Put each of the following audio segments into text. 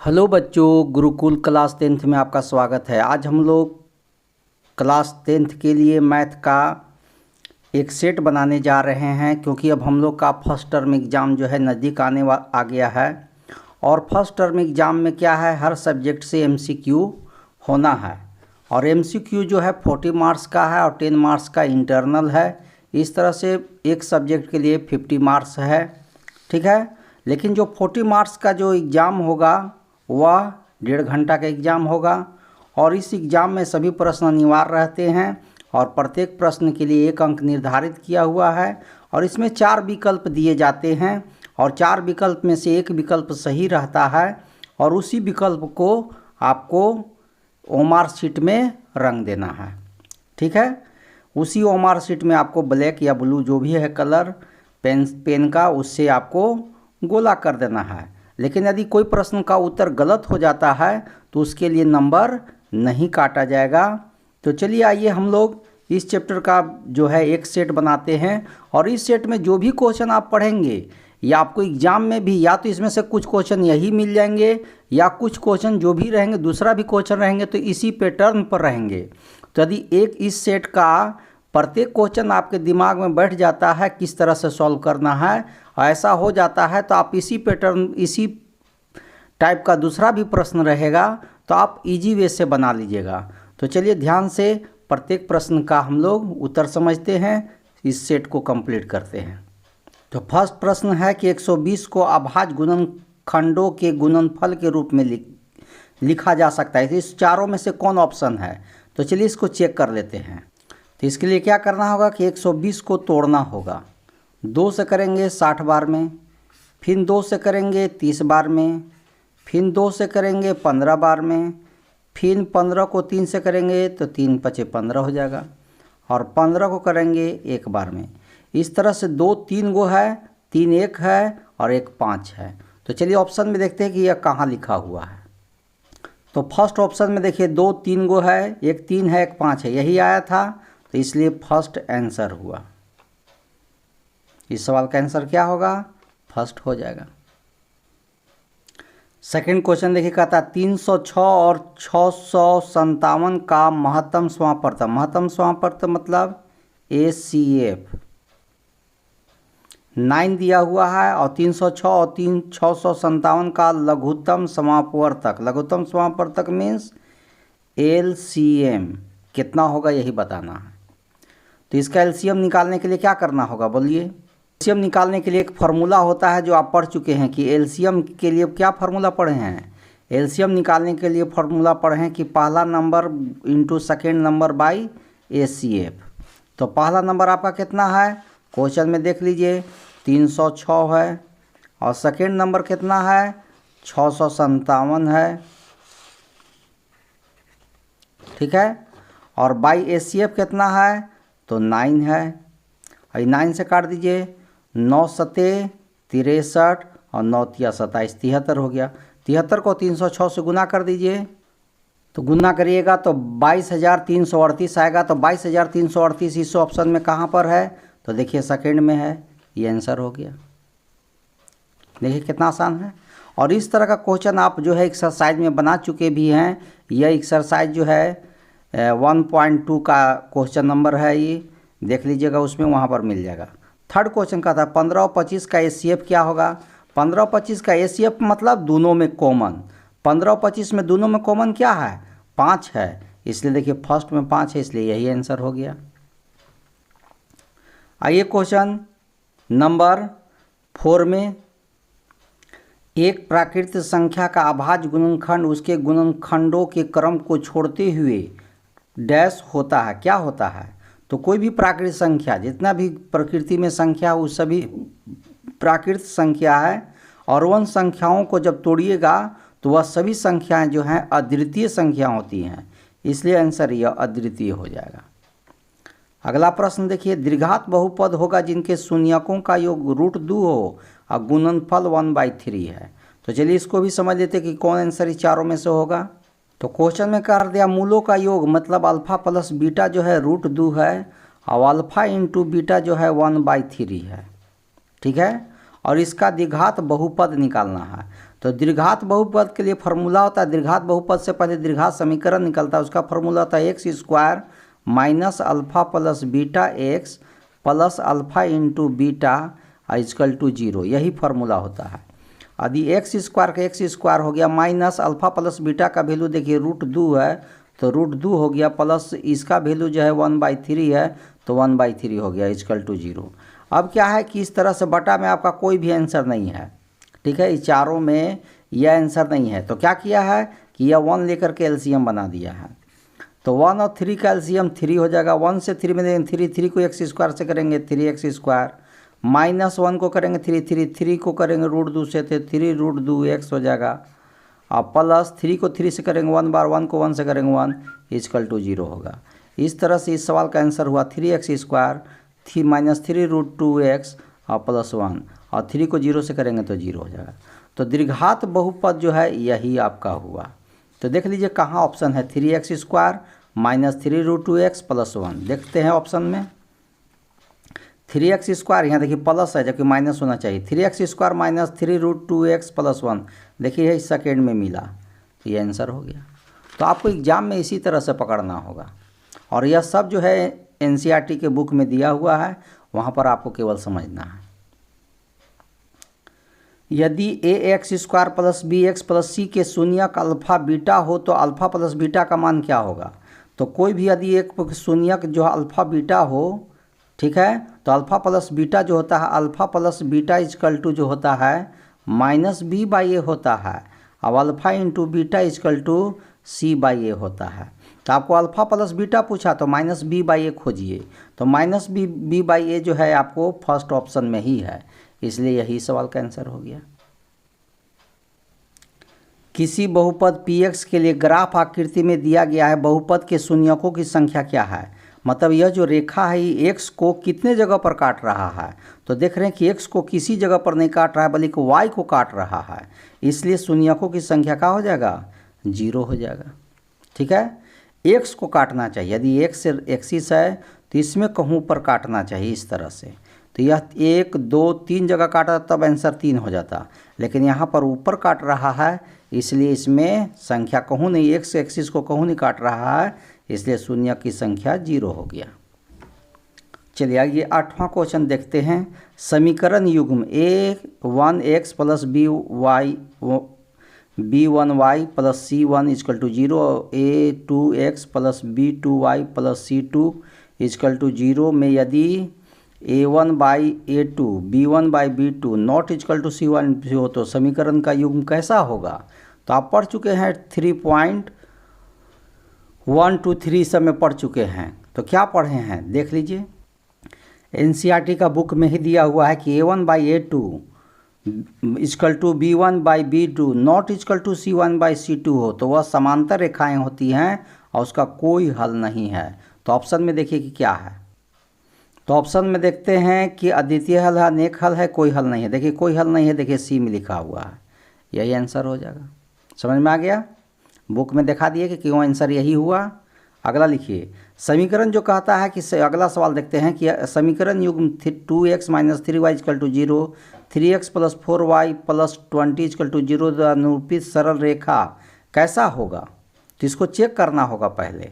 Hello बच्चों, Gurukul class 10th में आपका स्वागत है। आज हम लोग क्लास 10th के लिए मैथ का एक सेट बनाने जा रहे हैं, क्योंकि अब हम लोग का फर्स्ट टर्म एग्ज़ाम जो है नज़दीक आ गया है। और फर्स्ट टर्म एग्ज़ाम में क्या है, हर सब्जेक्ट से MCQ होना है। और MCQ जो है 40 मार्क्स का है और 10 मार्क्स का इंटरनल है। इस तरह से एक सब्जेक्ट के लिए 50 मार्क्स है, ठीक है। लेकिन जो 40 मार्क्स का जो एग्ज़ाम होगा वह 1.5 घंटा का एग्ज़ाम होगा। और इस एग्ज़ाम में सभी प्रश्न अनिवार्य रहते हैं और प्रत्येक प्रश्न के लिए 1 अंक निर्धारित किया हुआ है। और इसमें 4 विकल्प दिए जाते हैं और 4 विकल्प में से 1 विकल्प सही रहता है और उसी विकल्प को आपको ओमार शीट में रंग देना है, ठीक है। उसी ओमार शीट में आपको ब्लैक या ब्लू जो भी है कलर पेन का, उससे आपको गोला कर देना है। लेकिन यदि कोई प्रश्न का उत्तर गलत हो जाता है तो उसके लिए नंबर नहीं काटा जाएगा। तो चलिए आइए हम लोग इस चैप्टर का जो है एक सेट बनाते हैं। और इस सेट में जो भी क्वेश्चन आप पढ़ेंगे या आपको एग्ज़ाम में भी या तो इसमें से कुछ क्वेश्चन यही मिल जाएंगे या कुछ क्वेश्चन जो भी रहेंगे दूसरा भी क्वेश्चन रहेंगे तो इसी पैटर्न पर रहेंगे। तो यदि एक इस सेट का प्रत्येक क्वेश्चन आपके दिमाग में बैठ जाता है किस तरह से सॉल्व करना है, ऐसा हो जाता है तो आप इसी पैटर्न इसी टाइप का दूसरा भी प्रश्न रहेगा तो आप इजी वे से बना लीजिएगा। तो चलिए ध्यान से प्रत्येक प्रश्न का हम लोग उत्तर समझते हैं, इस सेट को कंप्लीट करते हैं। तो फर्स्ट प्रश्न है कि 120 को अभाज्य गुणनखंडों के गुणनफल के रूप में लिखा जा सकता है। तो इस चारों में से कौन ऑप्शन है, तो चलिए इसको चेक कर लेते हैं। तो इसके लिए क्या करना होगा कि 120 को तोड़ना होगा। 2 से करेंगे 60 बार में, फिर 2 से करेंगे 30 बार में, फिर 2 से करेंगे 15 बार में, फिर 15 को 3 से करेंगे तो 3 पचे 15 हो जाएगा और 15 को करेंगे 1 बार में। इस तरह से 2 3 गो है, 3 1 है और 1 5 है। तो चलिए ऑप्शन में देखते हैं कि यह कहाँ लिखा हुआ है। तो फर्स्ट ऑप्शन में देखिए 2 3 गो है, 1 3 है 1 5 है, यही आया था। तो इसलिए फर्स्ट आंसर हुआ। इस सवाल का आंसर क्या होगा, फर्स्ट हो जाएगा। सेकंड क्वेश्चन देखिए, कहता है 306 और 657 का महत्तम समापवर्तक। महत्तम समापवर्तक मतलब ACF 9 दिया हुआ है और 306 और 657 का लघुत्तम समापवर्तक। लघुत्तम समापवर्तक मीन्स LCM कितना होगा यही बताना है। तो इसका LCM निकालने के लिए क्या करना होगा बोलिए। LCM निकालने के लिए एक फार्मूला होता है जो आप पढ़ चुके हैं कि LCM के लिए क्या फार्मूला पढ़े हैं। LCM निकालने के लिए फार्मूला पढ़े हैं कि पहला number into second number by ACF। तो पहला नंबर आपका कितना है, क्वेश्चन में देख लीजिए 306 है और सेकेंड नंबर कितना है 657 है, ठीक है। और बाई ACF कितना है तो 9 है। और 9 से काट दीजिए, 9 सते 63 और 9 तिया 27 73 हो गया। 73 को 306 से गुना कर दीजिए, तो गुना करिएगा तो 22,338 आएगा। तो 22,338 इस ऑप्शन में कहाँ पर है, तो देखिए सेकंड में है, ये आंसर हो गया। देखिए कितना आसान है। और इस तरह का क्वेश्चन आप जो है एक्सरसाइज में बना चुके भी हैं। यह एक्सरसाइज जो है 1.2 का क्वेश्चन नंबर है, ये देख लीजिएगा, उसमें वहाँ पर मिल जाएगा। थर्ड क्वेश्चन का था 15 और 25 का ACF क्या होगा। 15 और 25 का ACF मतलब दोनों में कॉमन। 15 और 25 में दोनों में कॉमन क्या है, 5 है, इसलिए देखिए फर्स्ट में 5 है, इसलिए यही आंसर हो गया। आइए क्वेश्चन नंबर 4 में, एक प्राकृतिक संख्या का अभाज्य गुणनखंड उसके गुणनखंडों के क्रम को छोड़ते हुए डैश होता है। क्या होता है, तो कोई भी प्राकृतिक संख्या, जितना भी प्रकृति में संख्या वो सभी प्राकृतिक संख्या है। और उन संख्याओं को जब तोड़िएगा तो वह सभी संख्याएं जो हैं अद्वितीय संख्या होती हैं, इसलिए आंसर यह अद्वितीय हो जाएगा। अगला प्रश्न देखिए, द्विघात बहुपद होगा जिनके शून्यकों का योग √2 हो और गुणनफल 1/3 है। तो चलिए इसको भी समझ लेते हैं कि कौन आंसर इस चारों में से होगा। तो क्वेश्चन में कर दिया मूलों का योग मतलब अल्फा प्लस बीटा जो है √2 है और अल्फा इंटू बीटा जो है 1/3 है, ठीक है। और इसका द्विघात बहुपद निकालना है। तो द्विघात बहुपद के लिए फार्मूला होता है, द्विघात बहुपद से पहले द्विघात समीकरण निकलता है, उसका फार्मूला होता है x square minus alpha plus beta x plus alpha into beta equal to 0। यही फार्मूला होता है। यदि एक्स स्क्वायर का एक्स स्क्वायर हो गया माइनस अल्फ़ा प्लस बीटा का वैल्यू देखिए √2 है, तो √2 हो गया, प्लस इसका वैल्यू जो है 1/3 है, तो 1/3 हो गया इक्वल टू 0। अब क्या है कि इस तरह से बटा में आपका कोई भी आंसर नहीं है, ठीक है, इस चारों में यह आंसर नहीं है। तो क्या किया है कि यह 1 लेकर के एलसीएम बना दिया है। तो 1 और 3 का एलसीएम 3 हो जाएगा। 1 से 3 में देंगे 3 को एक्स स्क्वायर से करेंगे 3x², -1 को करेंगे 3 को करेंगे √2 से, तो 3√2x हो जाएगा। अब प्लस 3 को 3 से करेंगे 1 बार, 1 को 1 से करेंगे 1 इक्वल टू 0 होगा। इस तरह से इस सवाल का आंसर हुआ 3x² -3√2x और +1, और 3 को 0 से करेंगे तो 0 हो जाएगा। तो द्विघात बहुपद जो है यही आपका हुआ। तो देख लीजिए कहाँ ऑप्शन है, 3x² -3√2x +1। देखते हैं ऑप्शन में 3x², यहाँ देखिए प्लस है जबकि माइनस होना चाहिए। 3x² -3√2x +1, देखिए यही सेकेंड में मिला, तो ये आंसर हो गया। तो आपको एग्जाम में इसी तरह से पकड़ना होगा, और यह सब जो है एनसीईआरटी के बुक में दिया हुआ है, वहाँ पर आपको केवल समझना है। यदि ax² + bx + c के शून्यक अल्फ़ा बीटा हो तो अल्फ़ा प्लस बीटा का मान क्या होगा। तो कोई भी यदि एक शून्यक जो अल्फ़ा बीटा हो, ठीक है, तो अल्फ़ा प्लस बीटा जो होता है, alpha plus beta equal to जो होता है -b/a होता है। अब alpha into beta equal to c/a होता है। तो आपको अल्फ़ा प्लस बीटा पूछा तो -b/a खोजिए, तो -b/a जो है आपको फर्स्ट ऑप्शन में ही है, इसलिए यही सवाल का आंसर हो गया। किसी बहुपद px के लिए ग्राफ आकृति में दिया गया है, बहुपद के शून्यकों की संख्या क्या है। मतलब यह जो रेखा है ये x को कितने जगह पर काट रहा है, तो देख रहे हैं कि x को किसी जगह पर नहीं काट रहा है बल्कि y को काट रहा है, इसलिए शून्यकों की संख्या क्या हो जाएगा, 0 हो जाएगा। ठीक है, x को काटना चाहिए, यदि x एक्सिस है तो इसमें कहूँ पर काटना चाहिए इस तरह से। तो यह 1 2 3 जगह काटा तब आंसर 3 हो जाता, लेकिन यहाँ पर ऊपर काट रहा है, इसलिए इसमें संख्या कहूँ नहीं, x एक्सिस को कहूँ नहीं काट रहा है, इसलिए शून्य की संख्या 0 हो गया। चलिए आइए 8वां क्वेश्चन देखते हैं। समीकरण युग्म a1x + b1y + c1 = 0, a2x + b2y + c2 = 0 में यदि a1/a2 b1/b2 not equal to c1 हो तो समीकरण का युग्म कैसा होगा। तो आप पढ़ चुके हैं 3.1 to 3 सब में पढ़ चुके हैं, तो क्या पढ़े हैं देख लीजिए। एनसीईआरटी का बुक में ही दिया हुआ है कि a1/a2 = b1/b2 not equal to c1/c2 हो तो वह समांतर रेखाएं होती हैं और उसका कोई हल नहीं है। तो ऑप्शन में देखिए कि क्या है। तो ऑप्शन में देखते हैं कि अद्वितीय हल है, अनेक हल है, कोई हल नहीं है। देखिए कोई हल नहीं है, देखिए सी में लिखा हुआ है, यही आंसर हो जाएगा। समझ में आ गया, बुक में दिखा दिए कि क्यों आंसर यही हुआ। अगला लिखिए, समीकरण जो कहता है कि अगला सवाल देखते हैं कि समीकरण युग्म 2x - 3y = 0, 3x + 4y + 20 = 0 द्वारा निरूपित सरल रेखा कैसा होगा। तो इसको चेक करना होगा पहले।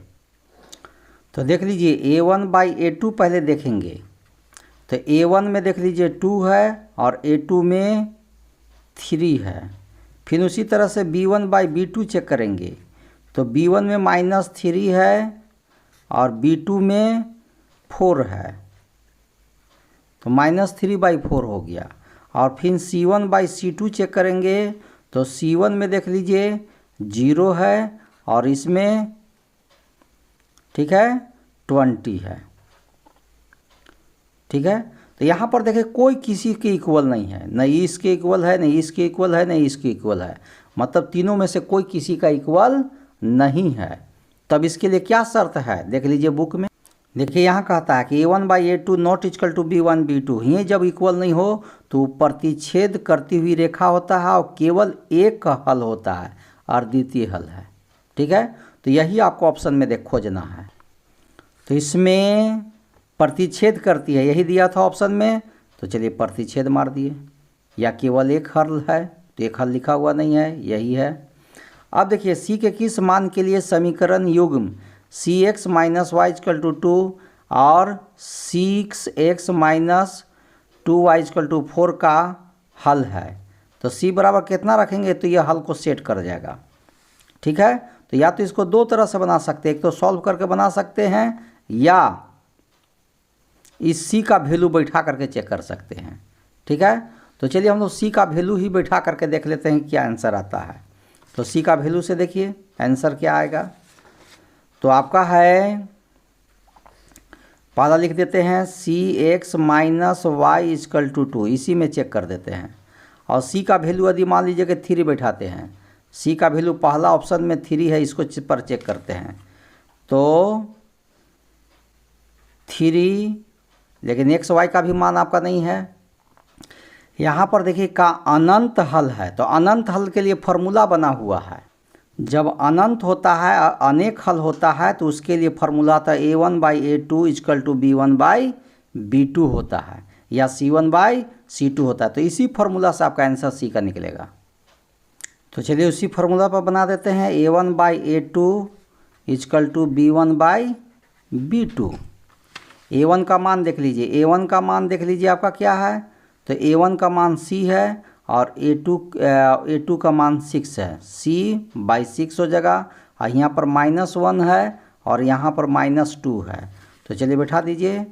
तो देख लीजिए a1/a2 पहले देखेंगे, तो a1 में देख लीजिए 2 है और a2 में 3 है। फिर उसी तरह से b1/b2 चेक करेंगे, तो b1 में -3 है और b2 में 4 है, तो -3/4 हो गया। और फिर c1/c2 चेक करेंगे, तो c1 में देख लीजिए 0 है और इसमें ठीक है 20 है। ठीक है, तो यहाँ पर देखिए कोई किसी के इक्वल नहीं है, नहीं इसके इक्वल है, नहीं इसके इक्वल है, नहीं इसके इक्वल है, मतलब तीनों में से कोई किसी का इक्वल नहीं है। तब इसके लिए क्या शर्त है देख लीजिए बुक में। देखिए यहाँ कहता है कि a1/a2 not equal to b1/b2, ये जब इक्वल नहीं हो तो प्रतिच्छेद करती हुई रेखा होता है और केवल एक हल होता है, अद्वितीय हल है। ठीक है, तो यही आपको ऑप्शन में खोजना है। तो इसमें प्रतिच्छेद करती है, यही दिया था ऑप्शन में, तो चलिए प्रतिच्छेद मार दिए, या केवल एक हल है, तो एक हल लिखा हुआ नहीं है, यही है। अब देखिए सी के किस मान के लिए समीकरण युग्म c x minus y equal to 2 और 6x minus 2y equal to 4 का हल है। तो सी बराबर कितना रखेंगे तो यह हल को सेट कर जाएगा। ठीक है, तो या तो इसको दो तरह से बना सकते हैं, एक तो सॉल्व करके बना सकते हैं या इस सी का वैल्यू बैठा करके चेक कर सकते हैं। ठीक है, तो चलिए हम लोग सी का वैल्यू ही बैठा करके देख लेते हैं क्या आंसर आता है। तो सी का वैल्यू से देखिए आंसर क्या आएगा। तो आपका है, पहला लिख देते हैं c x minus y equal to 2, इसी में चेक कर देते हैं। और सी का वैल्यू यदि मान लीजिए कि 3 बैठाते हैं, सी का वैल्यू पहला ऑप्शन में 3 है, इसको पर चेक करते हैं तो 3, लेकिन एक्स वाई का भी मान आपका नहीं है। यहाँ पर देखिए का अनंत हल है, तो अनंत हल के लिए फॉर्मूला बना हुआ है। जब अनंत होता है, अनेक हल होता है, तो उसके लिए फॉर्मूला था a1/a2 इक्वल टू b1/b2 होता है, या c1/c2 होता है। तो इसी फॉर्मूला से आपका आंसर सी का निकलेगा। तो चलिए उसी फॉर्मूला पर बना देते हैं, a1/a2 equal to b1/b2। a1 का मान देख लीजिए, a1 का मान देख लीजिए आपका क्या है, तो a1 का मान c है और a2 का मान 6 है, c/6 हो जाएगा। और यहाँ पर -1 है और यहाँ पर -2 है। तो चलिए बैठा दीजिए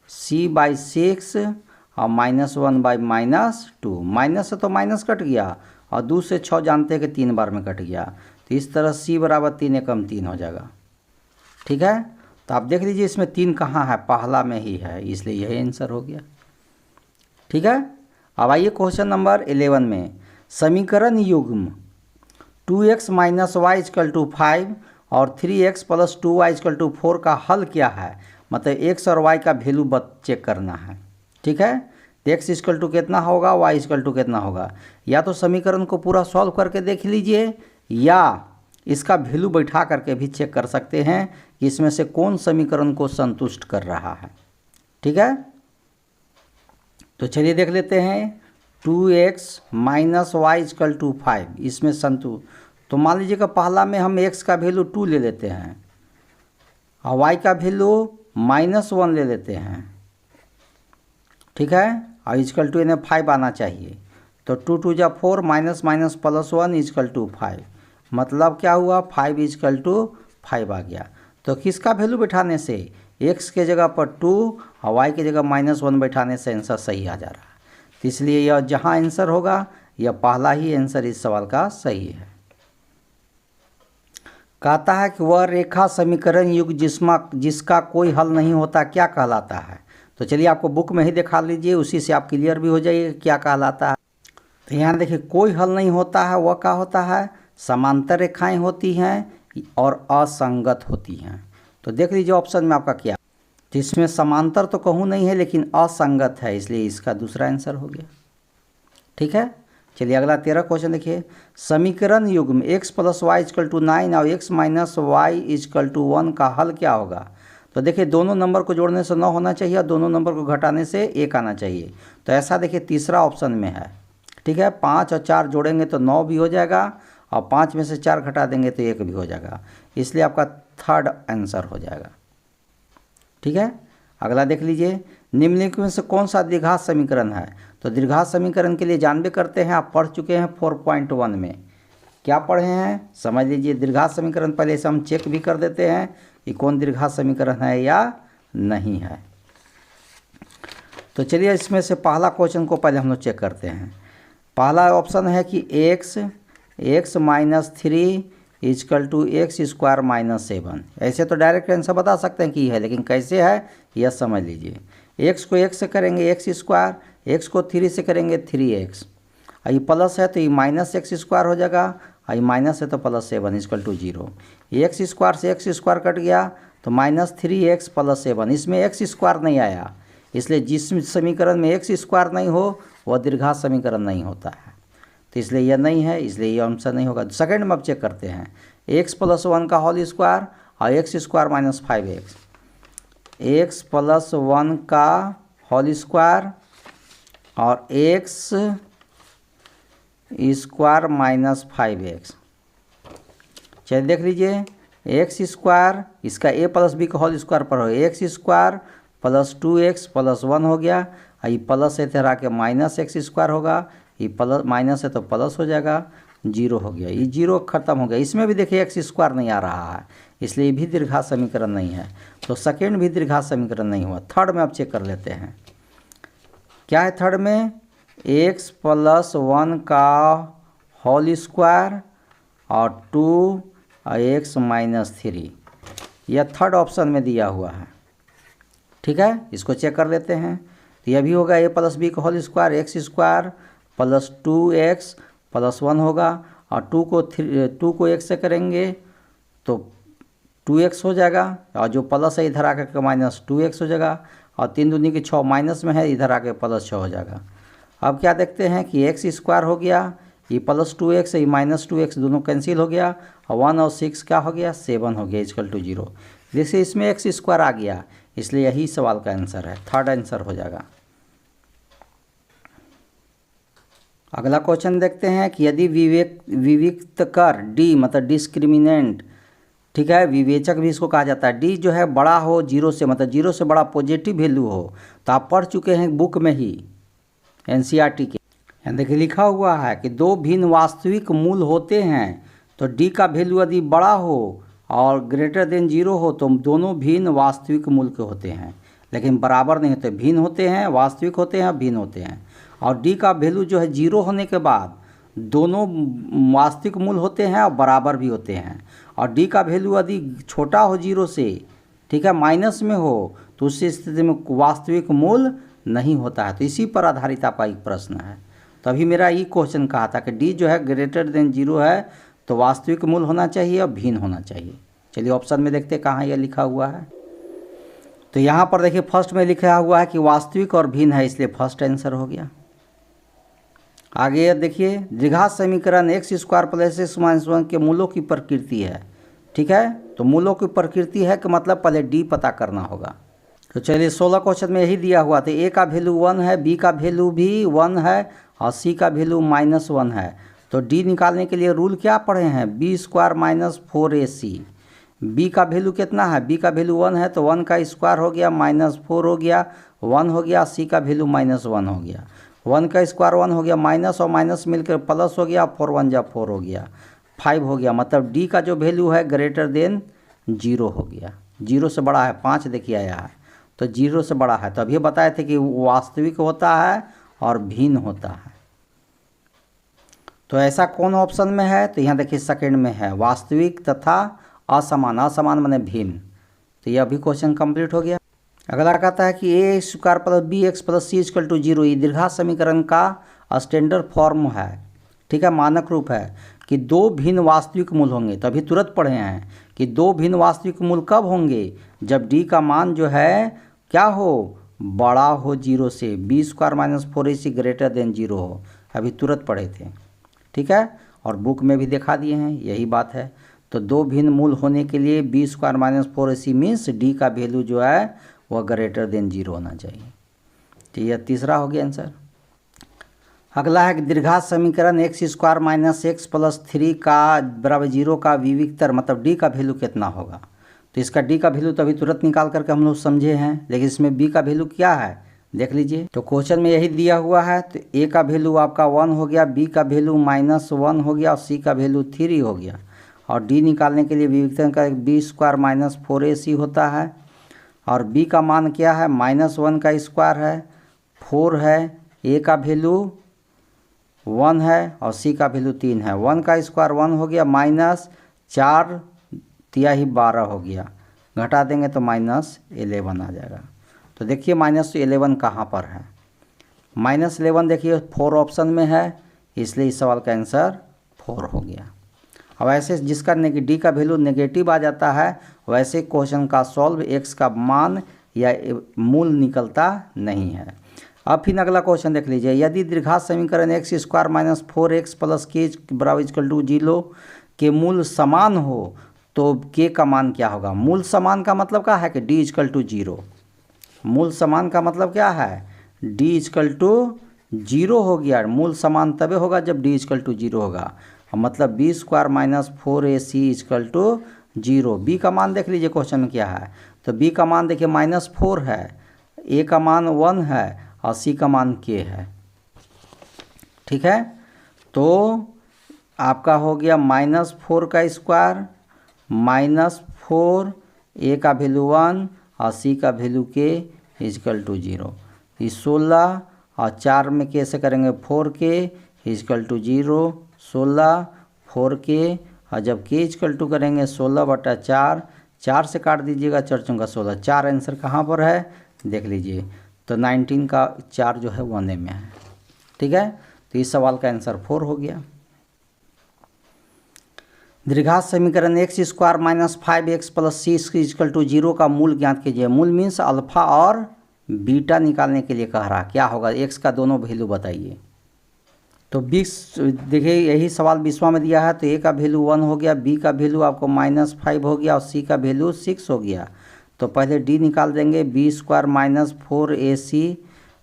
c/6 और -1/-2, माइनस से तो माइनस कट गया और 2 से 6 जानते हैं कि 3 बार में कट गया, तो इस तरह c बराबर 3 एकम 3 हो जाएगा। ठीक है, तो आप देख लीजिए इसमें 3 कहाँ है, पहला में ही है, इसलिए यही आंसर हो गया। ठीक है, अब आइए क्वेश्चन नंबर 11 में, समीकरण युग्म 2x minus y equal to 5 और 3x plus 2y equal to 4 का हल क्या है। मतलब x और y का वैल्यू चेक करना है। ठीक है, x इक्वल टू कितना होगा, y इक्वल टू कितना होगा। या तो समीकरण को पूरा सॉल्व करके देख लीजिए या इसका वैल्यू बैठा करके भी चेक कर सकते हैं कि इसमें से कौन समीकरण को संतुष्ट कर रहा है। ठीक है, तो चलिए देख लेते हैं 2x minus y equal to 5, इसमें तो मान लीजिए कि पहला में हम x का वैल्यू 2 ले लेते हैं और y का वैल्यू -1 ले लेते हैं। ठीक है, और इक्वल टू इन्हें 5 आना चाहिए। तो 2 2 जा 4, minus minus plus 1 equal to 5, मतलब क्या हुआ 5 इक्वल टू 5 आ गया। तो किसका वैल्यू बैठाने से, x के जगह पर 2 और y की जगह -1 बैठाने से आंसर सही आ जा रहा है। तो इसलिए यह जहाँ आंसर होगा यह पहला ही आंसर इस सवाल का सही है। कहता है कि वह रेखा समीकरण युग्म जिसका कोई हल नहीं होता क्या कहलाता है। तो चलिए आपको बुक में ही दिखा लीजिए, उसी से आप क्लियर भी हो जाइए क्या कहलाता है। तो यहाँ देखिए कोई हल नहीं होता है, वह क्या होता है, समांतर रेखाएं होती हैं और असंगत होती हैं। तो देख लीजिए ऑप्शन में आपका क्या, तो इसमें समांतर तो कहूँ नहीं है लेकिन असंगत है, इसलिए इसका दूसरा आंसर हो गया। ठीक है, चलिए अगला 13 क्वेश्चन देखिए, समीकरण युग्म x plus y equal to 9 और x minus y equal to 1 का हल क्या होगा। तो देखिए दोनों नंबर को जोड़ने से 9 होना चाहिए और दोनों नंबर को घटाने से 1 आना चाहिए। तो ऐसा देखिए तीसरा ऑप्शन में है। ठीक है, 5 और 4 जोड़ेंगे तो 9 भी हो जाएगा और 5 में से 4 घटा देंगे तो 1 भी हो जाएगा, इसलिए आपका थर्ड आंसर हो जाएगा। ठीक है, अगला देख लीजिए, निम्नलिखित में से कौन सा द्विघात समीकरण है। तो द्विघात समीकरण के लिए जानबे करते हैं, आप पढ़ चुके हैं 4.1 में। क्या पढ़े हैं समझ लीजिए। द्विघात समीकरण पहले से हम चेक भी कर देते हैं कि कौन द्विघात समीकरण है या नहीं है। तो चलिए इसमें से पहला क्वेश्चन को पहले हम लोग चेक करते हैं। पहला ऑप्शन है कि x minus 3 equal to x square minus 7। ऐसे तो डायरेक्ट आंसर बता सकते हैं कि है, लेकिन कैसे है यह समझ लीजिए। x को x से करेंगे एक्स स्क्वायर, x को 3 से करेंगे 3x, और ये प्लस है तो ये माइनस एक्स स्क्वायर हो जाएगा, और ये माइनस है तो plus 7 equal to 0। X square से एक्स स्क्वायर कट गया तो -3x प्लस 7, इसमें एक्स स्क्वायर नहीं आया, इसलिए जिस समीकरण में एक्स स्क्वायर नहीं हो वह द्विघात समीकरण नहीं होता है। तो इसलिए यह नहीं है, इसलिए यह आंसर नहीं होगा। सेकंड में अब चेक करते हैं, x प्लस 1 का होल स्क्वायर और x square minus 5x, x plus 1 का होल स्क्वायर और x स्क्वायर माइनस 5x। चलिए देख लीजिए, एक्स स्क्वायर इसका a प्लस बी का होल स्क्वायर पर हो, x square plus 2x plus 1 हो गया, ये प्लस है तो के माइनस एक्स स्क्वायर होगा, ये प्लस माइनस है तो प्लस हो जाएगा, जीरो हो गया, ये जीरो खत्म हो गया। इसमें भी देखिए एक्स स्क्वायर नहीं आ रहा है, इसलिए भी दीर्घात समीकरण नहीं है, तो सेकेंड भी दीर्घात समीकरण नहीं हुआ। थर्ड में अब चेक कर लेते हैं क्या है। थर्ड में x प्लस 1 का होल स्क्वायर और 2x माइनस 3, यह थर्ड ऑप्शन में दिया हुआ है। ठीक है, इसको चेक कर लेते हैं। तो यह भी होगा a प्लस बी का whole square, x square plus 2x plus 1 होगा, और 2 को x से करेंगे तो 2x हो जाएगा, और जो प्लस है इधर आकर के माइनस 2x हो जाएगा, और 3 दूनी की 6 माइनस में है, इधर आके प्लस 6 हो जाएगा। अब क्या देखते हैं कि एक्स स्क्वायर हो गया, ये प्लस 2x है, ये माइनस 2x दोनों कैंसिल हो गया, और 1 और 6 क्या हो गया, 7 हो गया, इक्वल टू 0। जैसे इसमें एक्स स्क्वायर आ गया, इसलिए यही सवाल का आंसर है, थर्ड आंसर हो जाएगा। अगला क्वेश्चन देखते हैं कि यदि विविक्त कर डी मतलब डिस्क्रिमिनेंट, ठीक है, विवेचक भी इसको कहा जाता है, डी जो है बड़ा हो जीरो से, मतलब जीरो से बड़ा पॉजिटिव वैल्यू हो, तो आप पढ़ चुके हैं बुक में ही एनसीईआरटी के। यहाँ देखिए लिखा हुआ है कि दो भिन्न वास्तविक मूल होते हैं, तो डी का वैल्यू यदि बड़ा हो और ग्रेटर देन जीरो हो तो दोनों भिन्न वास्तविक मूल के होते हैं, लेकिन बराबर नहीं होते, भिन्न होते हैं, वास्तविक होते हैं, भिन्न होते हैं। और डी का वैल्यू जो है जीरो होने के बाद दोनों वास्तविक मूल होते हैं और बराबर भी होते हैं। और डी का वैल्यू यदि छोटा हो जीरो से, ठीक है, माइनस में हो, तो उस स्थिति में वास्तविक मूल नहीं होता है। तो इसी पर आधारित आपका एक प्रश्न है। तो अभी मेरा ये क्वेश्चन कहा था कि डी जो है ग्रेटर देन जीरो है तो वास्तविक मूल होना चाहिए और भिन्न होना चाहिए। चलिए ऑप्शन में देखते हैं कहाँ यह लिखा हुआ है। तो यहाँ पर देखिए फर्स्ट में लिखा हुआ है कि वास्तविक और भिन्न है, इसलिए फर्स्ट आंसर हो गया। आगे देखिए द्विघात समीकरण x square plus x minus 1 के मूलों की प्रकृति है, ठीक है, तो मूलों की प्रकृति है कि मतलब पहले डी पता करना होगा। तो चलिए 16 क्वेश्चन में यही दिया हुआ था, ए का वैल्यू 1 है, बी का वैल्यू भी 1 है और सी का वैल्यू माइनस 1 है। तो डी निकालने के लिए रूल क्या पढ़े हैं, b square minus 4ac। B का वैल्यू कितना है, बी का वैल्यू 1 है तो 1 का स्क्वायर हो गया माइनस 4 हो गया, 1 हो गया, सी का वैल्यू माइनस 1 हो गया, 1 का स्क्वायर 1 हो गया, माइनस और माइनस मिलकर प्लस हो गया, 4 1 जा 4 हो गया, 5 हो गया। मतलब डी का जो वैल्यू है ग्रेटर देन जीरो हो गया, जीरो से बड़ा है, 5 देखिए आया है, तो जीरो से बड़ा है। तो अभी बताए थे कि वास्तविक होता है और भिन्न होता है। तो ऐसा कौन ऑप्शन में है, तो यहाँ देखिए सेकंड में है, वास्तविक तथा असमान, असमान माने भिन्न। तो यह अभी क्वेश्चन कंप्लीट हो गया। अगला कहता है कि a square plus b x plus c equal to 0, ये दीर्घात समीकरण का स्टैंडर्ड फॉर्म है, ठीक है, मानक रूप है कि दो भिन्न वास्तविक मूल होंगे। तो अभी तुरंत पढ़े हैं कि दो भिन्न वास्तविक मूल कब होंगे, जब डी का मान जो है क्या हो, बड़ा हो जीरो से, b square minus 4ac greater than zero हो। अभी तुरंत पढ़े थे, ठीक है, और बुक में भी दिखा दिए हैं, यही बात है। तो दो भिन्न मूल होने के लिए b square minus 4ac means d का वैल्यू जो है वह ग्रेटर देन जीरो होना चाहिए। तो यह तीसरा हो गया आंसर। अगला है कि दीर्घात समीकरण x square minus x plus 3 का बराबर 0 का विविक्तर मतलब डी का वैल्यू कितना होगा। तो इसका डी का वैल्यू तो अभी तुरंत निकाल करके हम लोग समझे हैं, लेकिन इसमें बी का वैल्यू क्या है देख लीजिए। तो क्वेश्चन में यही दिया हुआ है, तो ए का वैल्यू आपका 1 हो गया, बी का वैल्यू माइनस 1 हो गया और सी का वैल्यू 3 हो गया। और डी निकालने के लिए विविक्तर का बी स्क्वायर माइनस 4ac होता है, और बी का मान क्या है, माइनस 1 का स्क्वायर है, 4 है, ए का वैल्यू 1 है और सी का वैल्यू 3 है। 1 का स्क्वायर 1 हो गया, माइनस 4 तिहाई 12 हो गया, घटा देंगे तो माइनस 11 आ जाएगा। तो देखिए माइनस 11 कहाँ पर है, माइनस 11 देखिए 4 ऑप्शन में है, इसलिए इस सवाल का आंसर 4 हो गया। अब ऐसे जिसका डी का वैल्यू नेगेटिव आ जाता है वैसे क्वेश्चन का सॉल्व एक्स का मान या मूल निकलता नहीं है। अब फिर अगला क्वेश्चन देख लीजिए, यदि दीर्घात समीकरण x square minus 4x plus के बराबर इक्वल टू 0 के मूल समान हो तो के का मान क्या होगा। मूल समान का मतलब क्या है कि डी इक्वल टू 0, मूल समान का मतलब क्या है, डी इक्वल टू जीरो हो गया, मूल समान तभी होगा जब डी इक्वल टू जीरो होगा, मतलब b square minus 4ac equal to zero. B का मान देख लीजिए क्वेश्चन में क्या है, तो बी का मान देखिए -4 है, ए का मान 1 है और सी का मान k है। ठीक है, तो आपका हो गया -4 का स्क्वायर -4, ए का वैल्यू 1 और सी का वैल्यू k इक्वल टू 0। ये 16 और 4 में कैसे करेंगे 4k इक्वल टू 0, 16 4k और जब k इक्वल टू करेंगे 16/4, 4 से काट दीजिएगा 4 चौका 16, 4 आंसर कहाँ पर है देख लीजिए, तो 19 का 4 जो है 1a में है। ठीक है, तो इस सवाल का आंसर 4 हो गया। द्विघात समीकरण x square minus 5x plus c equal to 0 का मूल ज्ञात कीजिए। मूल मीन्स अल्फा और बीटा निकालने के लिए कह रहा, क्या होगा x का दोनों वैल्यू बताइए। तो 20 देखिए यही सवाल 20वां में दिया है, तो a का वैल्यू 1 हो गया, b का वैल्यू आपको -5 हो गया और c का वैल्यू 6 हो गया। तो पहले d निकाल देंगे, b square minus 4ac,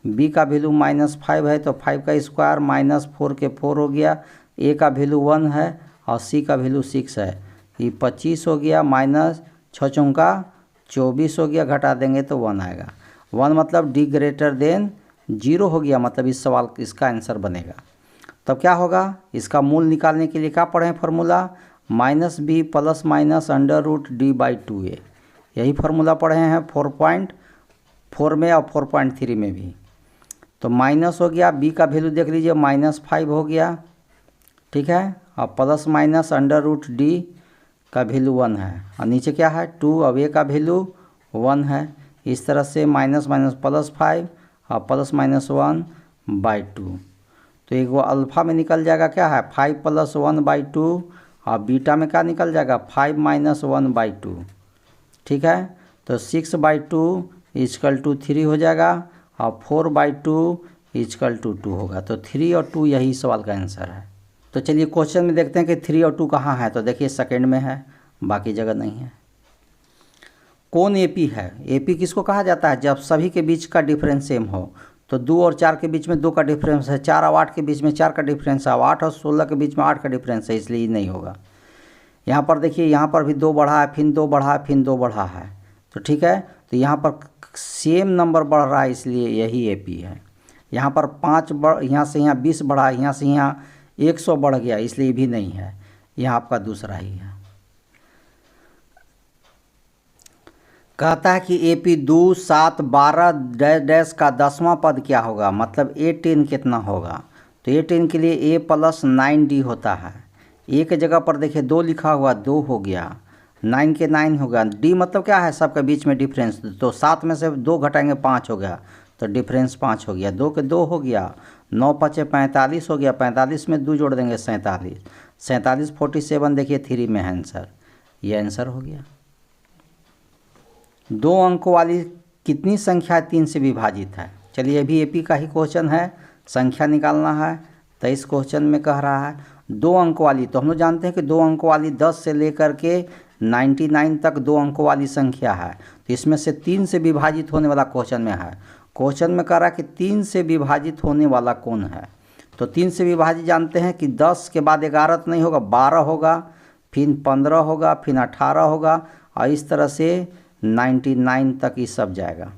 b का वैल्यू -5 है तो 5 का स्क्वायर -4 के 4 हो गया, a का वैल्यू 1 है और c का वैल्यू 6 है, ये 25 हो गया, -6 चौका 24 हो गया, घटा देंगे तो 1 आएगा। 1 मतलब d ग्रेटर देन 0 हो गया, मतलब इस सवाल इसका आंसर बनेगा। तब क्या होगा, इसका मूल निकालने के लिए क्या पढ़ें formula, -b plus minus √d/2a, यही फार्मूला पढ़े हैं 4.4 में और 4.3 में भी। तो माइनस हो गया, b का वैल्यू देख लीजिए -5 हो गया, ठीक है, और प्लस माइनस √d का वैल्यू 1 है और नीचे क्या है 2, अब a का वैल्यू 1 है। इस तरह से माइनस माइनस +5 और प्लस माइनस 1/2, तो एक वो अल्फ़ा में निकल जाएगा क्या है 5 + 1/2 और बीटा में क्या निकल जाएगा 5 - 1/2। ठीक है, तो 6/2 इक्वल टू 3 हो जाएगा और 4/2 इक्वल टू 2 होगा। तो 3 और 2 यही सवाल का आंसर है। तो चलिए क्वेश्चन में देखते हैं कि 3 और 2 कहाँ है, तो देखिए सेकंड में है, बाकी जगह नहीं है। कौन AP है, AP किसको कहा जाता है, जब सभी के बीच का डिफरेंस सेम हो। तो 2 और 4 के बीच में 2 का डिफरेंस है, 4 और 8 के बीच में 4 का डिफरेंस है, 8 और 16 के बीच में 8 का डिफरेंस है, इसलिए नहीं होगा। यहाँ पर देखिए, यहाँ पर भी 2 बढ़ा है, फिर 2 बढ़ा है, फिर 2 बढ़ा है, तो ठीक है, तो यहाँ पर सेम नंबर बढ़ रहा है, इसलिए यही AP है। यहाँ पर 5 यहाँ से यहाँ 20 बढ़ा, यहाँ से यहाँ 100 बढ़ गया, इसलिए भी नहीं है, यहाँ आपका दूसरा ही है। कहता है कि AP 2 7 12 डैश का 10वां पद क्या होगा, मतलब A10 कितना होगा। तो A10 के लिए A + 9D होता है। A के जगह पर देखिए 2 लिखा हुआ, 2 हो गया, 9 के 9 होगा, D मतलब क्या है सबके बीच में डिफरेंस, तो 7 में से 2 घटाएंगे 5 हो गया, तो डिफरेंस 5 हो गया, 2 के 2 हो गया, 9 × 5 = 45 हो गया, 45 में 2 जोड़ देंगे 47, 47 47 देखिए 3 में है आंसर, ये आंसर हो गया। 2 अंकों वाली कितनी संख्या 3 से विभाजित है। चलिए अभी AP का ही क्वेश्चन है, संख्या निकालना है, तो इस क्वेश्चन में कह रहा है 2 अंकों वाली, तो हम लोग जानते हैं कि 2 अंकों वाली 10 से लेकर के 99 तक 2 अंकों वाली संख्या है, तो इसमें से 3 से विभाजित होने वाला क्वेश्चन में है। क्वेश्चन में कह रहा है कि 3 से विभाजित होने वाला कौन है, तो 3 से विभाजित जानते हैं कि 10 के बाद 11 तो नहीं होगा, 12 होगा, फिर 15 होगा, फिर 18 होगा, और इस तरह से 99 तक ये सब जाएगा।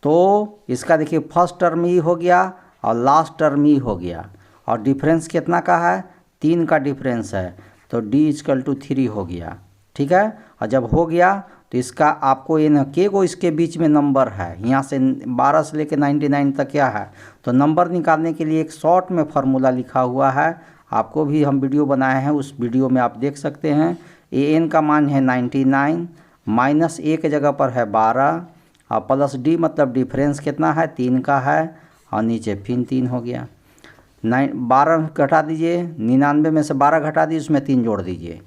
तो इसका देखिए फर्स्ट टर्म ही हो गया और लास्ट टर्म ही हो गया, और डिफरेंस कितना का है 3 का डिफरेंस है, तो D = 3 हो गया। ठीक है, और जब हो गया तो इसका आपको ये न के को इसके बीच में नंबर है, यहाँ से 12 से लेकर 99 तक क्या है, तो नंबर निकालने के लिए एक शॉर्ट में फार्मूला लिखा हुआ है, आपको भी हम वीडियो बनाए हैं, उस वीडियो में आप देख सकते हैं। AN का मान है 99, -A के जगह पर है 12 और प्लस D मतलब डिफरेंस कितना है 3 का है, और नीचे फिर 3 हो गया। 12 घटा दीजिए, 99 में से 12 घटा दीजिए, उसमें 3 जोड़ दीजिए,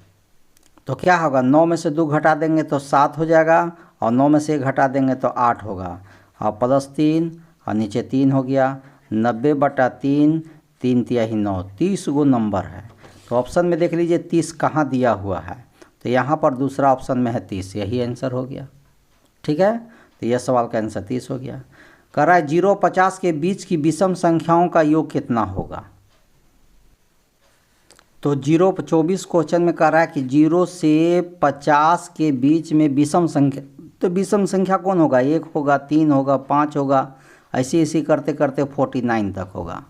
तो क्या होगा 9 में से 2 घटा देंगे तो 7 हो जाएगा, और 9 में से 1 घटा देंगे तो 8 होगा, और प्लस 3 और नीचे 3 हो गया। 90/3, 3 × 9, 30 गो नंबर है। तो ऑप्शन में देख लीजिए 30 कहाँ दिया हुआ है, तो यहाँ पर दूसरा ऑप्शन में है 30, यही आंसर हो गया। ठीक है, तो यह सवाल का आंसर 30 हो गया। कह रहा है 0 50 के बीच की विषम संख्याओं का योग कितना होगा। तो 0-24 क्वेश्चन में कह रहा है कि 0 से 50 के बीच में विषम संख्या, तो विषम संख्या कौन होगा, 1 होगा, 3 होगा, 5 होगा, ऐसे ऐसे करते करते 49 तक होगा।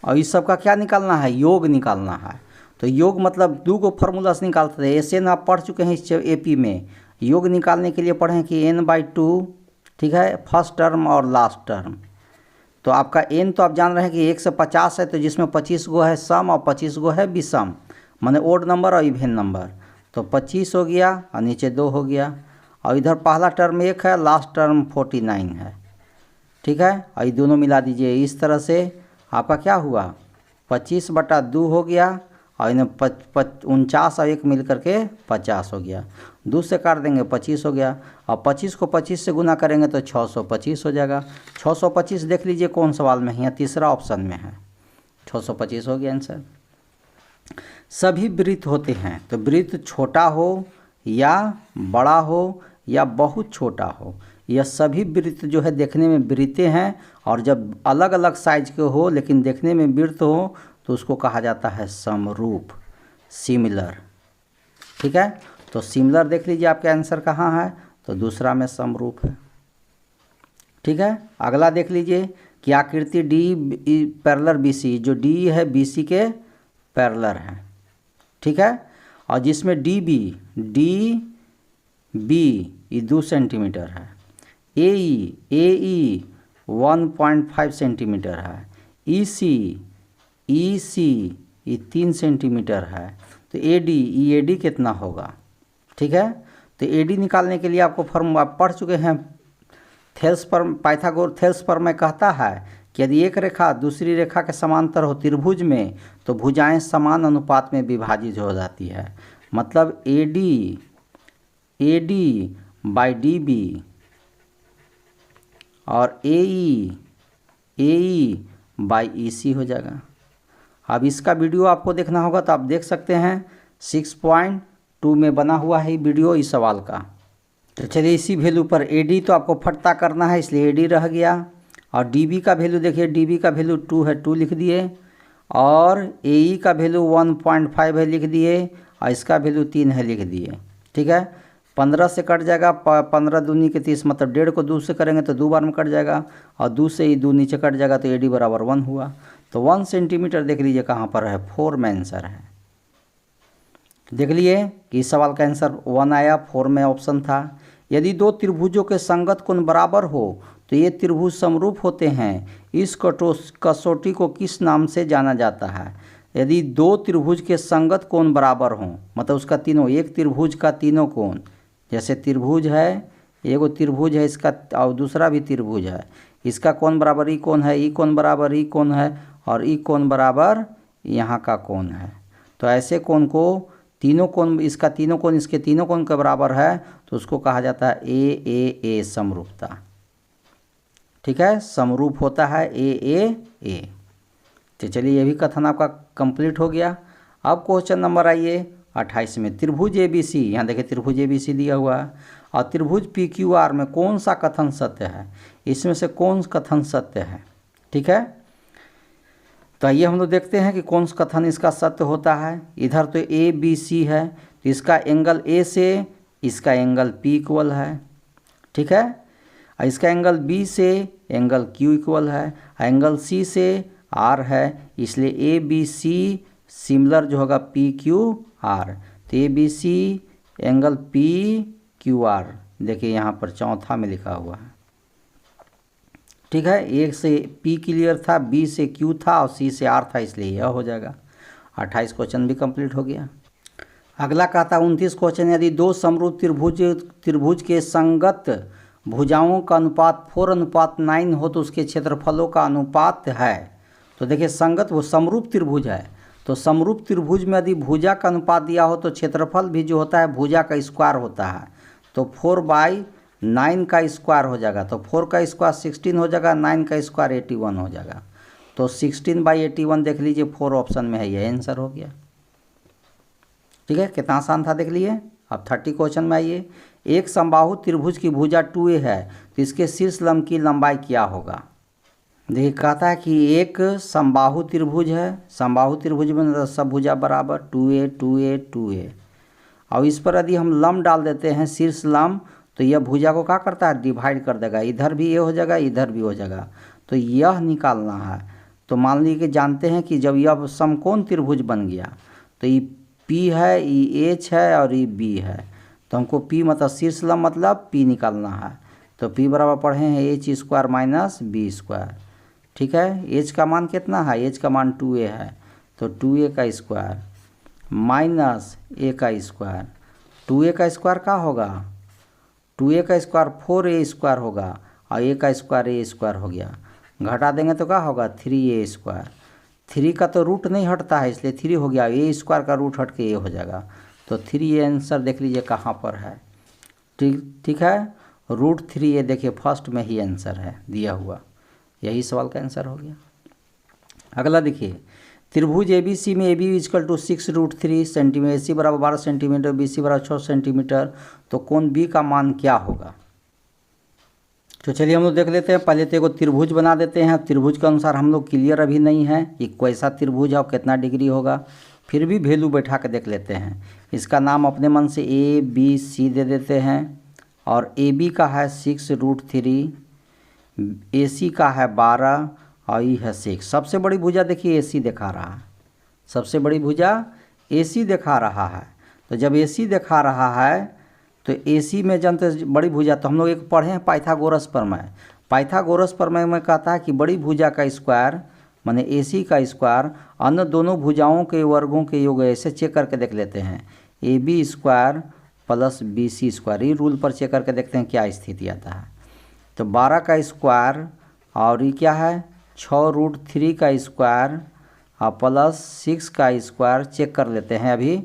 और इस सब का क्या निकालना है, योग निकालना है। तो योग मतलब 2 को फार्मूला से निकालते थे, ऐसे ना पढ़ चुके हैं इस एपी में। योग निकालने के लिए पढ़ें कि n/2, ठीक है, फर्स्ट टर्म और लास्ट टर्म। तो आपका n तो आप जान रहे हैं कि 1 से 50 है, तो जिसमें 25 गो है सम और 25 गो है विषम, माने ओड नंबर और इवेन नंबर। तो 25 हो गया और नीचे 2 हो गया, और इधर पहला टर्म 1 है, लास्ट टर्म 49 है, ठीक है। और ये दोनों मिला दीजिए, इस तरह से आपका क्या हुआ, 25/2 हो गया, और इन्हें 49 और 1 मिल करके 50 हो गया। 2 से काट देंगे 25 हो गया, और 25 को 25 से गुना करेंगे तो 625 हो जाएगा। 625 देख लीजिए कौन सवाल में है, तीसरा ऑप्शन में है, 625 हो गया आंसर। सभी वृत्त होते हैं, तो वृत्त छोटा हो या बड़ा हो या बहुत छोटा हो, यह सभी वृत्त जो है देखने में वृत्तें हैं, और जब अलग अलग साइज के हो लेकिन देखने में वृत्त हो तो उसको कहा जाता है समरूप, सिमिलर, ठीक है। तो सिमिलर देख लीजिए आपके आंसर कहाँ है, तो दूसरा में समरूप है, ठीक है। अगला देख लीजिए कि आकृति डी पैरेलल बीसी, जो डी है बीसी के पैरेलल है, ठीक है, और जिसमें डी बी ये 2 सेंटीमीटर है, ए ई 1.5 सेंटीमीटर है, ई सी ये 3 सेंटीमीटर है, तो ए डी कितना होगा, ठीक है। तो ए डी निकालने के लिए आपको फॉर्मूला आप पढ़ चुके हैं, पाइथागोरस थेल्स पर मैं कहता है कि यदि एक रेखा दूसरी रेखा के समांतर हो त्रिभुज में तो भुजाएं समान अनुपात में विभाजित हो जाती है। मतलब A D by D B और ए ई बाई ई सी हो जाएगा। अब इसका वीडियो आपको देखना होगा तो आप देख सकते हैं, 6.2 में बना हुआ है वीडियो इस सवाल का। तो चलिए इसी वैल्यू पर ए डी तो आपको फटता करना है, इसलिए ए डी रह गया, और डी बी का वैल्यू देखिए, डी बी का वैल्यू 2 है, 2 लिख दिए, और ए ई का वैल्यू 1.5 है लिख दिए, और इसका वैल्यू 3 है लिख दिए, ठीक है। 15 से कट जाएगा, 15 दूनी के 30, मतलब 1.5 को 2 से करेंगे तो 2 बार में कट जाएगा, और 2 से ही 2 नीचे कट जाएगा, तो ए डी बराबर 1 हुआ। तो 1 सेंटीमीटर देख लीजिए कहाँ पर है, 4 में आंसर है। देख लिए कि इस सवाल का आंसर 1 आया, 4 में ऑप्शन था। यदि 2 त्रिभुजों के संगत कोण बराबर हो तो ये त्रिभुज समरूप होते हैं। इस कसौटी को किस नाम से जाना जाता है। यदि 2 त्रिभुज के संगत कोण बराबर हों, मतलब उसका तीनों, एक त्रिभुज का तीनों कोण, जैसे त्रिभुज है, एगो त्रिभुज है इसका, और दूसरा भी त्रिभुज है, इसका कोण बराबर ई कोण है, ई कोण बराबर ई कोण है, और ई कोण बराबर यहाँ का कोण है। तो ऐसे कोण को तीनों कोण, इसका तीनों कोण इसके तीनों कोण के बराबर है, तो उसको कहा जाता है ए समरूपता, ठीक है, समरूप होता है ए। तो चलिए ये भी कथन आपका कंप्लीट हो गया। अब क्वेश्चन नंबर आइए 28 में, त्रिभुज ए बी सी, यहाँ देखिए त्रिभुज ए बी सी दिया हुआ है, और त्रिभुज पी क्यू आर में कौन सा कथन सत्य है, इसमें से कौन कथन सत्य है, ठीक है। तो आइए हम लोग देखते हैं कि कौन सा कथन इसका सत्य होता है। इधर तो ए बी सी है, तो इसका एंगल ए से इसका एंगल पी इक्वल है, ठीक है, और इसका एंगल बी से एंगल क्यू इक्वल है, एंगल सी से आर है, इसलिए ए बी सी सिमिलर जो होगा पी क्यू आर। तो A B C angle P Q R, देखिए यहाँ पर चौथा में लिखा हुआ है, ठीक है। एक से पी क्लियर था, बी से क्यू था, और सी से आर था, इसलिए यह हो जाएगा। 28 क्वेश्चन भी कंप्लीट हो गया। अगला कहता है 29 क्वेश्चन, यदि 2 समरूप त्रिभुज के संगत भुजाओं का अनुपात 4:9 हो तो उसके क्षेत्रफलों का अनुपात है। तो देखिए संगत वो समरूप त्रिभुज है, तो समरूप त्रिभुज में यदि भुजा का अनुपात दिया हो तो क्षेत्रफल भी जो होता है भुजा का स्क्वायर होता है, तो 4/9 का स्क्वायर हो जाएगा, तो 4 का स्क्वायर 16 हो जाएगा, 9 का स्क्वायर 81 हो जाएगा। तो 16/81 देख लीजिए, 4 ऑप्शन में है, ये आंसर हो गया, ठीक है। कितना आसान था देख लिए। अब 30 क्वेश्चन में आइए, एक समबाहु त्रिभुज की भुजा 2a है तो इसके शीर्ष लंब की लंबाई क्या होगा। देखिए कहता है कि एक समबाहु त्रिभुज है, समबाहु त्रिभुज में सब भुजा बराबर 2a 2a 2a, और इस पर यदि हम लंब डाल देते हैं शीर्ष लंब तो यह भुजा को क्या करता है, डिवाइड कर देगा, इधर भी ये हो जाएगा इधर भी हो जाएगा, तो यह निकालना है। तो मान लीजिए कि जानते हैं कि जब यह समकोण त्रिभुज बन गया तो ये P है, ये H है और ये B है, तो हमको P मतलब शीर्ष लंब मतलब P निकालना है। तो P बराबर पढ़े हैं H square minus B square. ठीक है, H का मान कितना है, H का मान 2a है, तो 2a का स्क्वायर माइनस a का स्क्वायर, 2a का स्क्वायर क्या होगा, 2a का स्क्वायर 4a स्क्वायर होगा और a का स्क्वायर a स्क्वायर हो गया, घटा देंगे तो क्या होगा 3a स्क्वायर। 3 का तो रूट नहीं हटता है इसलिए 3 हो गया, a स्क्वायर का रूट हट के a हो जाएगा, तो 3a आंसर देख लीजिए कहाँ पर है। ठीक है, √3a देखिए फर्स्ट में ही आंसर है दिया हुआ, यही सवाल का आंसर हो गया। अगला देखिए, त्रिभुज ABC में AB = 6√3 सेंटीमीटर, AC बराबर 12 सेंटीमीटर, BC बराबर 6 सेंटीमीटर, तो कोण B का मान क्या होगा। तो चलिए हम लोग देख लेते हैं। पहले तो एक त्रिभुज बना देते हैं, त्रिभुज के अनुसार हम लोग क्लियर अभी नहीं है कि कैसा त्रिभुज है और कितना डिग्री होगा, फिर भी वैल्यू बैठा के देख लेते हैं। इसका नाम अपने मन से ABC दे देते हैं, और AB का है 6√3, AC का है 12 और ये है 6। सबसे बड़ी भुजा देखिए AC दिखा रहा है, सबसे बड़ी भुजा AC दिखा रहा है। तो जब AC दिखा रहा है तो AC में जानते बड़ी भुजा, तो हम लोग एक पढ़े हैं पाइथागोरस प्रमेय। पाइथागोरस प्रमेय में कहता है कि बड़ी भुजा का स्क्वायर माने AC का स्क्वायर अन्य दोनों भुजाओं के वर्गों के योग, ऐसे चेक करके देख लेते हैं, AB square plus BC square, ये रूल पर चेक करके देखते हैं क्या स्थिति आता है। तो 12 का स्क्वायर और ये क्या है 6√3 का स्क्वायर और प्लस 6 का स्क्वायर चेक कर लेते हैं अभी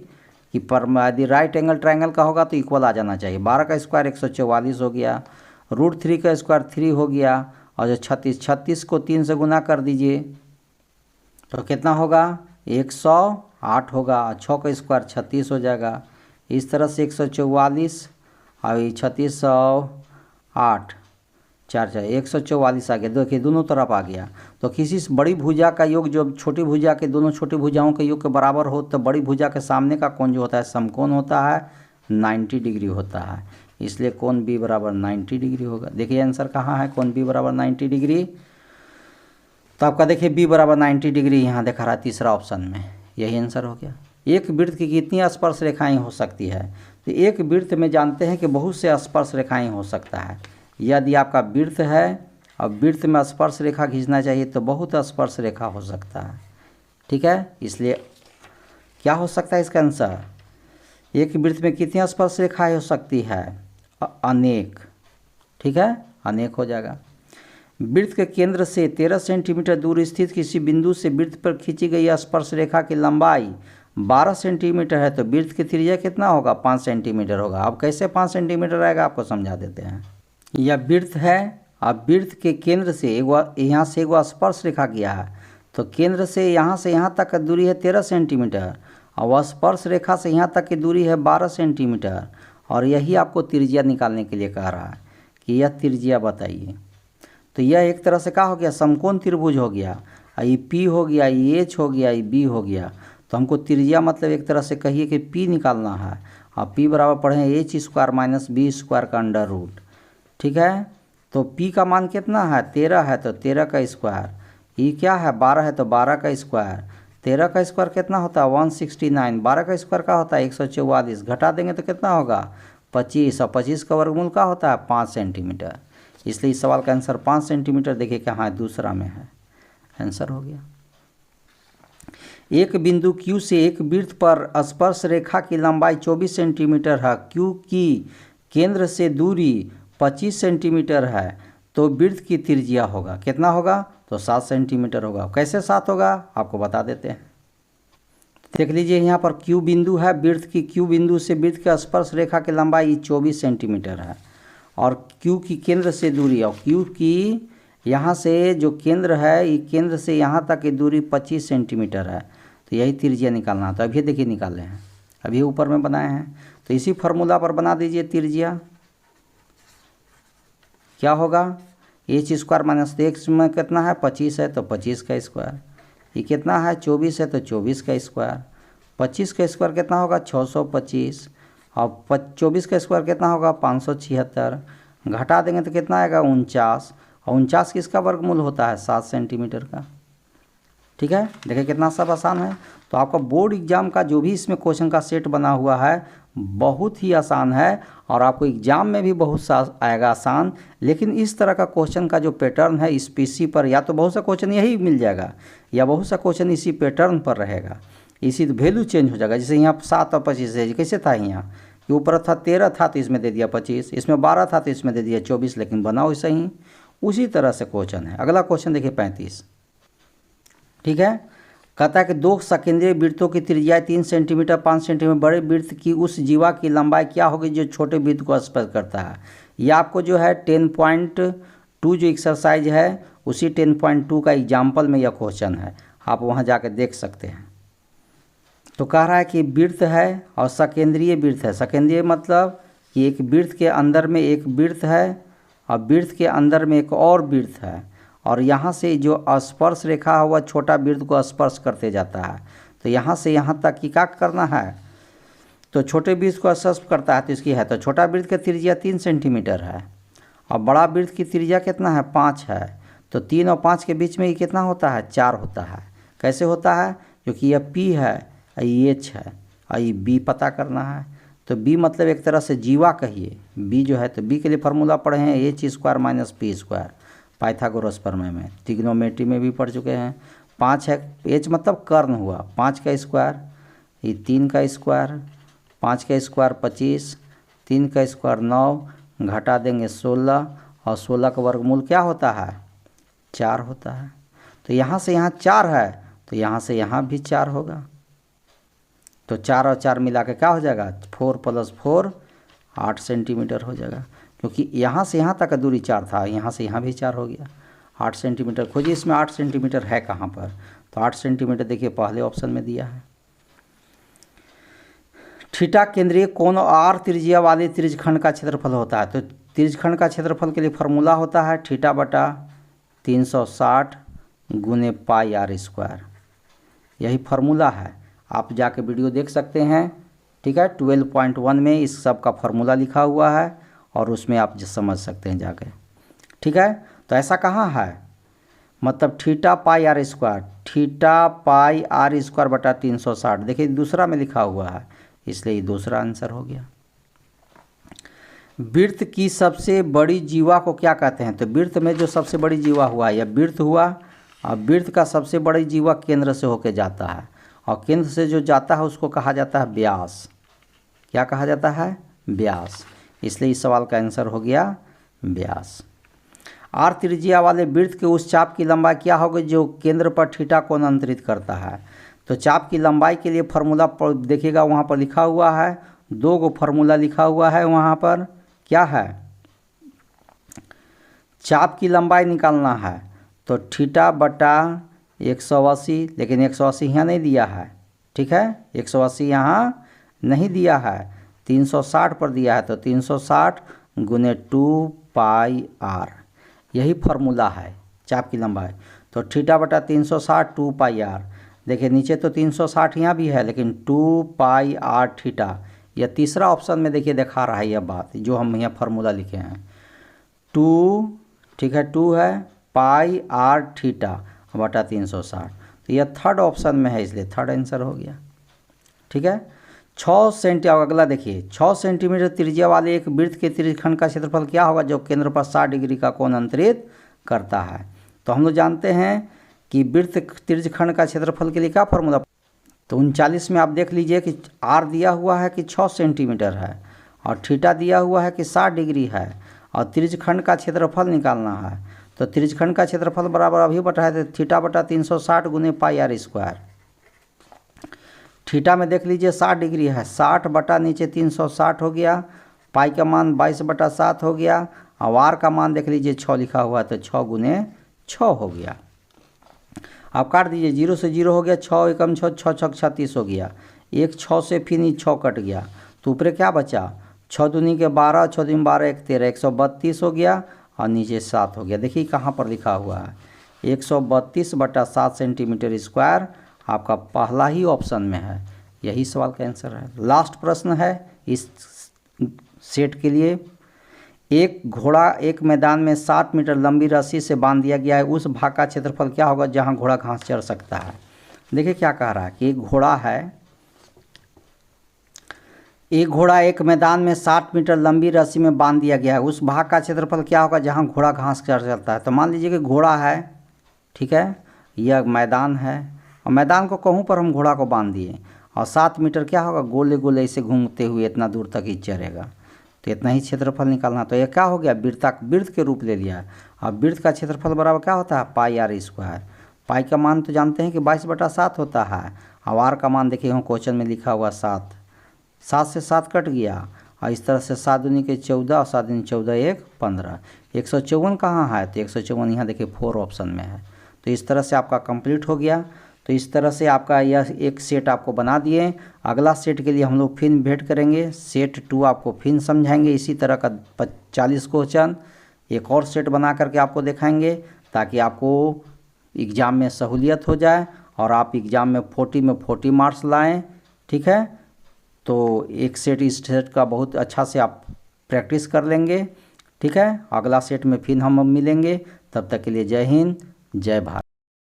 कि यदि राइट एंगल ट्रायंगल का होगा तो इक्वल आ जाना चाहिए। 12 का स्क्वायर 144 हो गया, √3 का स्क्वायर 3 हो गया, और जो 36 को 3 से गुना कर दीजिए तो कितना होगा 108 होगा, 6 का स्क्वायर 36 हो जाएगा। इस तरह से 144 और 3608 4 144 आ गया, देखिए दोनों तरफ आ गया। तो किसी बड़ी भुजा का योग जो छोटी भुजा के दोनों छोटी भुजाओं के योग के बराबर हो तो बड़ी भुजा के सामने का कोण जो होता है समकोण होता है, 90 डिग्री होता है, इसलिए कोण B बराबर 90 डिग्री होगा। देखिए आंसर कहाँ है, कोण B बराबर 90 डिग्री। तो आपका देखिए B बराबर 90 डिग्री यहाँ दिखा रहा है तीसरा ऑप्शन में, यही आंसर हो गया। एक वृत्त की कितनी स्पर्श रेखाएँ हो सकती है, तो एक वृत्त में जानते हैं कि बहुत से स्पर्श रेखाएँ हो सकता है। यदि आपका वृत्त है और वृत्त में स्पर्श रेखा खींचना चाहिए तो बहुत स्पर्श रेखा हो सकता है। ठीक है, इसलिए क्या हो सकता है इसका आंसर, एक वृत्त में कितनी स्पर्श रेखाएं हो सकती है, अनेक। ठीक है, अनेक हो जाएगा। वृत्त के केंद्र से 13 सेंटीमीटर दूर स्थित किसी बिंदु से वृत्त पर खींची गई स्पर्श रेखा की लंबाई 12 सेंटीमीटर है तो वृत्त की त्रिज्या कितना होगा 5 सेंटीमीटर होगा। अब कैसे 5 सेंटीमीटर आएगा आपको समझा देते हैं। यह वृत्त है, अब वृत्त के केंद्र से यहाँ से एक स्पर्श रेखा गया है, तो केंद्र से यहाँ तक की दूरी है 13 सेंटीमीटर और वह स्पर्श रेखा से यहाँ तक की दूरी है 12 सेंटीमीटर, और यही आपको त्रिज्या निकालने के लिए कह रहा है कि यह त्रिज्या बताइए। तो यह एक तरह से क्या हो गया, समकोण त्रिभुज हो गया, ये P हो गया, ये H हो गया, ये B हो गया। तो हमको त्रिज्या मतलब एक तरह से कहिए कि P निकालना है, और P बराबर पढ़े H square minus B square का अंडर रूट। ठीक है, तो P का मान कितना है 13 है तो 13 का स्क्वायर, ये क्या है 12 है तो 12 का स्क्वायर, 13 का स्क्वायर कितना होता है 169, 12 का स्क्वायर का होता है 144, घटा देंगे तो कितना होगा 25, और 25 का वर्गमूल का होता है 5 सेंटीमीटर। इसलिए इस सवाल का आंसर 5 सेंटीमीटर देखिए कहाँ दूसरा में है, आंसर हो गया। एक बिंदु Q से एक वृत्त पर स्पर्श रेखा की लंबाई 24 सेंटीमीटर है, Q की केंद्र से दूरी 25 सेंटीमीटर है, तो वृत्त की त्रिज्या होगा कितना होगा, तो 7 सेंटीमीटर होगा। कैसे 7 होगा आपको बता देते हैं। देख लीजिए यहाँ पर Q बिंदु है, वृत्त की Q बिंदु से वृत्त के स्पर्श रेखा की लंबाई 24 सेंटीमीटर है, और Q की केंद्र से दूरी, और Q की यहाँ से जो केंद्र है ये केंद्र से यहाँ तक की दूरी 25 सेंटीमीटर है, तो यही त्रिज्या निकालना। तो अभी देखिए निकाले हैं, अभी ऊपर में बनाए हैं, तो इसी फार्मूला पर बना दीजिए त्रिज्या। क्या होगा, एच स्क्वायर माइनस एक्स में कितना है 25 है तो 25 का स्क्वायर, ये कितना है 24 है तो 24 का स्क्वायर, 25 का स्क्वायर कितना होगा 625 और 24 का स्क्वायर कितना होगा 576, घटा देंगे तो कितना आएगा 49, और 49 किसका वर्गमूल होता है 7 सेंटीमीटर का। ठीक है, देखिए कितना सब आसान है। तो आपका बोर्ड एग्जाम का जो भी इसमें क्वेश्चन का सेट बना हुआ है बहुत ही आसान है और आपको एग्जाम में भी बहुत सा आएगा आसान। लेकिन इस तरह का क्वेश्चन का जो पैटर्न है इस पीसी पर या तो बहुत सा क्वेश्चन यही मिल जाएगा या बहुत सा क्वेश्चन इसी पैटर्न पर रहेगा, इसी वैल्यू चेंज हो जाएगा। जैसे यहाँ 7 और 25 है, कैसे था यहाँ कि ऊपर था 13 था तो इसमें दे दिया 25, इसमें 12 था तो इसमें दे दिया 24, लेकिन बनाओ वैसे ही उसी तरह से क्वेश्चन है। अगला क्वेश्चन देखिए 35। ठीक है, कहता है कि दो सकेंद्रीय वृत्तों की त्रिज्या 3 सेंटीमीटर 5 सेंटीमीटर बड़े वृत्त की उस जीवा की लंबाई क्या होगी जो छोटे वृत्त को स्पर्श करता है। ये आपको जो है 10.2 जो एक्सरसाइज है उसी 10.2 का एग्जाम्पल में यह क्वेश्चन है, आप वहाँ जाकर देख सकते हैं। तो कह रहा है कि वृत्त है और सकेंद्रीय वृत्त है। सकेंद्रीय मतलब कि एक वृत्त के अंदर में एक वृत्त है और वृत्त के अंदर में एक और वृत्त है, और यहाँ से जो स्पर्श रेखा हुआ छोटा वृत्त को स्पर्श करते जाता है। तो यहाँ से यहाँ तक की क्या करना है, तो छोटे वृत्त को स्पर्श करता है तो इसकी है, तो छोटा वृत्त की त्रिज्या 3 सेंटीमीटर है और बड़ा वृत्त की त्रिज्या कितना है 5 है। तो 3 और 5 के बीच में ये कितना होता है 4 होता है। कैसे होता है, क्योंकि यह P है, ये H है और ये B पता करना है। तो B मतलब एक तरह से जीवा कहिए, B जो है, तो B के लिए फार्मूला पढ़े हैं H square minus P square, Pythagoras प्रमेय में, ट्रिग्नोमेट्री में भी पढ़ चुके हैं। 5 है, H मतलब कर्ण हुआ, 5 का स्क्वायर, ये 3 का स्क्वायर, 5 का स्क्वायर 25, 3 का स्क्वायर 9, घटा देंगे 16 और 16 का वर्गमूल क्या होता है 4 होता है। तो यहाँ से यहाँ 4 है तो यहाँ से यहाँ भी 4 होगा। तो 4 और 4 मिला के क्या हो जाएगा 4 + 4 8 सेंटीमीटर हो जाएगा, क्योंकि यहाँ से यहाँ तक का दूरी 4 था, यहाँ से यहाँ भी 4 हो गया। 8 सेंटीमीटर खोजिए, इसमें 8 सेंटीमीटर है कहाँ पर, तो 8 सेंटीमीटर देखिए पहले ऑप्शन में दिया है। थीटा केंद्रीय कोण और त्रिज्या वाले त्रिज्यखंड का क्षेत्रफल होता है। तो त्रिज्यखंड का क्षेत्रफल के लिए फार्मूला होता है थीटा बटा 360 गुने पाई आर स्क्वायर, यही फार्मूला है। आप जाके वीडियो देख सकते हैं, ठीक है, 12.1 में इस सब का फार्मूला लिखा हुआ है और उसमें आप समझ सकते हैं जाके। ठीक है, तो ऐसा कहाँ है, मतलब theta pi r square, theta pi r square बटा 360, देखिए दूसरा में लिखा हुआ है इसलिए दूसरा आंसर हो गया। वृत्त की सबसे बड़ी जीवा को क्या कहते हैं, तो वृत्त में जो सबसे बड़ी जीवा हुआ या वृत्त हुआ, और वृत्त का सबसे बड़ी जीवा केंद्र से होकर जाता है और केंद्र से जो जाता है उसको कहा जाता है व्यास। क्या कहा जाता है व्यास, इसलिए इस सवाल का आंसर हो गया व्यास। आर त्रिज्या वाले वृत्त के उस चाप की लंबाई क्या होगी जो केंद्र पर थीटा कोण अंतरित करता है। तो चाप की लंबाई के लिए फार्मूला देखिएगा वहाँ पर लिखा हुआ है, 2 गो फार्मूला लिखा हुआ है वहाँ पर, क्या है चाप की लंबाई निकालना है तो थीटा बटा 180, लेकिन 180 यहाँ नहीं दिया है, ठीक है, 180 यहाँ नहीं दिया है, 360 पर दिया है, तो 360 गुने 2 पाई आर, यही फार्मूला है चाप की लंबाई। तो थीटा बटा 360 2 पाई आर, देखिए नीचे तो 360 यहाँ भी है लेकिन 2 पाई आर थीटा, यह तीसरा ऑप्शन में देखिए दिखा रहा है यह बात जो हम यहाँ फार्मूला लिखे हैं 2, ठीक है, 2 है पाई आर थीटा बटा 360, तो यह थर्ड ऑप्शन में है इसलिए थर्ड आंसर हो गया। ठीक है, 6 सेंटीमीटर, अगला देखिए 6 सेंटीमीटर त्रिज्या वाले एक वृत्त के त्रिज्यखंड का क्षेत्रफल क्या होगा जो केंद्र पर 60 डिग्री का कोण अंतरित करता है। तो हम लोग जानते हैं कि वृत्त त्रिज्यखंड का क्षेत्रफल के लिए क्या फार्मूला, तो 39 में आप देख लीजिए कि आर दिया हुआ है कि 6 सेंटीमीटर है और थीटा दिया हुआ है कि 60 डिग्री है और त्रिज्यखंड का क्षेत्रफल निकालना है। तो त्रिज्यखंड का क्षेत्रफल बराबर अभी बताया था थीटा बटा 360 गुने पाई आर स्क्वायर। थीटा में देख लीजिए 60 डिग्री है, 60 बटा नीचे 360 हो गया, पाई का मान 22 बटा 7 हो गया और आर का मान देख लीजिए 6 लिखा हुआ है तो 6 गुने 6 हो गया। आप काट दीजिए, 0 से 0 हो गया, 6 एकम 6, 6 छक 36 हो गया, एक 6 से फिर 6 कट गया तो ऊपर क्या बचा 6 दूनी के 12, 6 दूनी 12 1 13, 132 हो गया और नीचे 7 हो गया। देखिए कहाँ पर लिखा हुआ है 132/7 सेंटीमीटर स्क्वायर, आपका पहला ही ऑप्शन में है, यही सवाल का आंसर है। लास्ट प्रश्न है इस सेट के लिए। एक घोड़ा एक मैदान में 60 मीटर लंबी रस्सी से बांध दिया गया है, उस भाग का क्षेत्रफल क्या होगा जहां घोड़ा घास चर सकता है। देखिए क्या कह रहा है कि एक घोड़ा है, एक घोड़ा एक मैदान में 60 मीटर लंबी रस्सी में बांध दिया गया है, उस भाग का क्षेत्रफल क्या होगा जहां घोड़ा घास चर सकता है। तो मान लीजिए कि घोड़ा है, ठीक है, यह मैदान है और मैदान को कहूँ पर हम घोड़ा को बांध दिए और 7 मीटर क्या होगा, गोले गोले ऐसे घूमते हुए इतना दूर तक ही चरेगा, तो इतना ही क्षेत्रफल निकालना। तो यह क्या हो गया, वृत्त के रूप ले लिया। अब वृत्त का क्षेत्रफल बराबर क्या होता है, पाई आर स्क्वायर। पाई का मान तो जानते हैं कि 22/7 होता है, और आर का मान देखिए हम क्वेश्चन में लिखा हुआ 7 से 7 कट गया, और इस तरह से 7 दूनी के 14 और 7 दूनी 14 1 15। 154 कहाँ है, तो 154 यहाँ देखिए 4 ऑप्शन में है। तो इस तरह से आपका कंप्लीट हो गया। तो इस तरह से आपका यह एक सेट आपको बना दिए। अगला सेट के लिए हम लोग फिर भेंट करेंगे, सेट 2 आपको फिर समझाएंगे इसी तरह का 40 क्वेश्चन एक और सेट बना करके आपको दिखाएंगे, ताकि आपको एग्ज़ाम में सहूलियत हो जाए और आप एग्ज़ाम में 40 मार्क्स लाएं। ठीक है, तो एक सेट इस सेट का बहुत अच्छा से आप प्रैक्टिस कर लेंगे। ठीक है, अगला सेट में फिर हम मिलेंगे, तब तक के लिए जय हिंद, जय भारत।